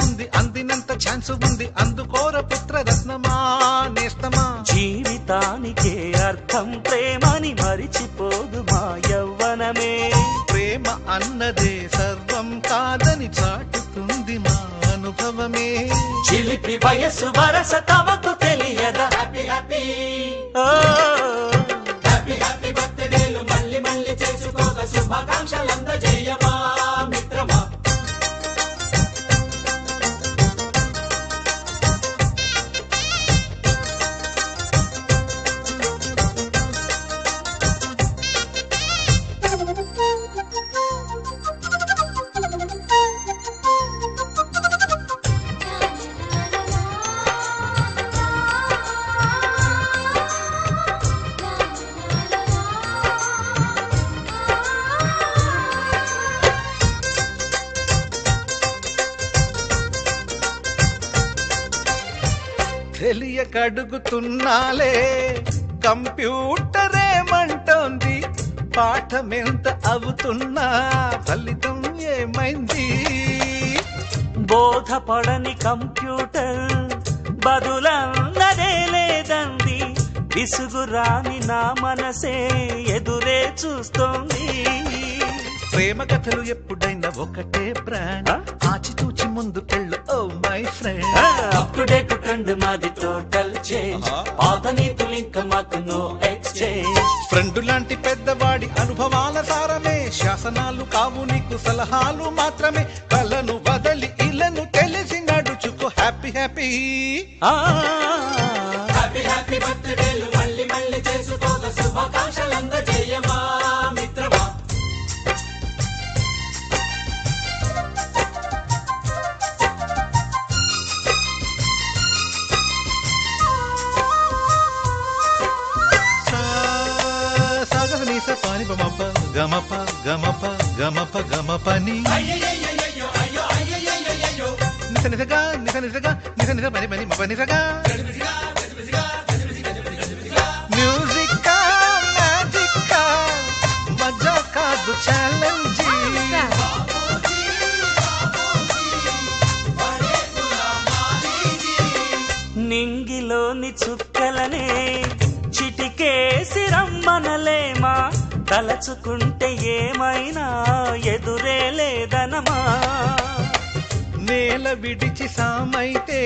ఉంది అందినంత ఛాన్స్ ఉంది అందుకోర పుత్రరత్నమా నేస్తమా జీవితానికే అర్థం ప్రేమని మరిచిపోదు మా యవ్వనమే ప్రేమ అన్నదే సర్వం కాదని చాటుతుంది మా అనుభవమే చిలిపి వయసు వరస తమకు తెలియదా హ్యాపీ హ్యాపీ హ్యాపీ హ్యాపీ బర్త్డేలు మళ్ళీ మళ్ళీ చేసుకోగా శుభాకాంక్షలందజేయమా మిత్రమా తెలియకడుగుతున్నాలే కంప్యూటరేమంటోంది పాఠమెంత అవుతున్నా ఫలితం ఏమైంది బోధపడని కంప్యూటర్ బదులన్నదే లేదంది విసుగురాని నా మనసే ఎదురే చూస్తోంది ప్రేమ కథలు ఎప్పుడైనా ఒకటే బ్రాండ్ ఆచితూచి ముందు పెళ్ళు oh my friend up to date trend మాది టోటల్ చేంజ్ పాత నీతులు ఇంకా మాకు నో ఎక్స్చేంజ్ ఫ్రెండ్ లాంటి పెద్దవాడి అనుభవాల సారమే శాసనాలు కావు నీకు సలహాలు మాత్రమే కలను వదలి ఇలను తెలిసి నడుచుకో హ్యాపీ హ్యాపీ హ్యాపీ హ్యాపీ బర్త్డేలు మళ్ళీ మళ్ళీ చేసుకోగా శుభాకాంక్షలందజేయమా మిత్రమా గమప గమప గమప గమపని నిస నిసగా నిస నిసగా నిస నిస పని పని మప నిసగా మ్యూజిక్ మ్యాజిక్ మజా కాదు ఛాలెంజ్ నింగిలోని చుక్కలనే చిటికేసి రమ్మనలేమా తలచుకుంటే ఏమైనా ఎదురే లేదనమా నేల విడిచి సామైతే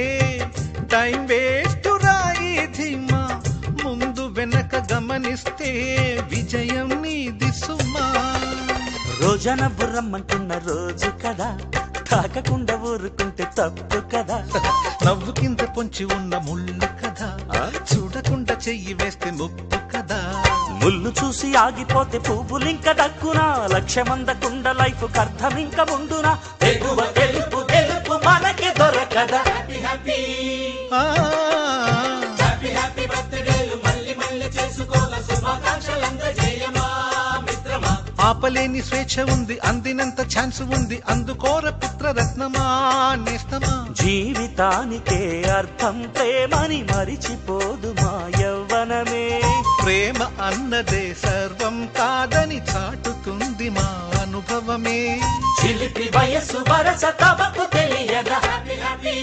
టైం వేస్ట్ రాయి ధీమా ముందు వెనక గమనిస్తే విజయం నీది సుమా రోజన బుర్రమ్మంటున్న రోజు కదా తాకకుండా ఊరుకుంటే తప్పు కదా నవ్వుకింత పొంచి ఉన్న ముళ్ళు కదా చూడకుండా చెయ్యి వేస్తే ముప్పు కదా ముళ్ళు చూసి ఆగిపోతే పువ్వులింక దక్కునా లక్ష్యమందకుండా లైఫ్ అర్థం ఇంక ఉండునా తెలుపు తెలుపు తెలుపు మనకి దొరకదా హ్యాపీ హ్యాపీ హ్యాపీ హ్యాపీ బర్త్డేలు మళ్ళీ మళ్ళీ చేసుకోగా శుభాకాంక్షలందజేయమా మిత్రమా ఆపలేని స్వేచ్ఛ ఉంది అందినంత ఛాన్స్ ఉంది అందుకోర పుత్రరత్నమా నేస్తమా జీవితానికే అర్థం ప్రేమని మరిచిపోదు మా యవ్వనమే ప్రేమ అన్నదే సర్వం కాదని చాటుతుంది మా అనుభవమే చిలిపి వయసు వరస తమకు తెలియదా హ్యాపీ హ్యాపీ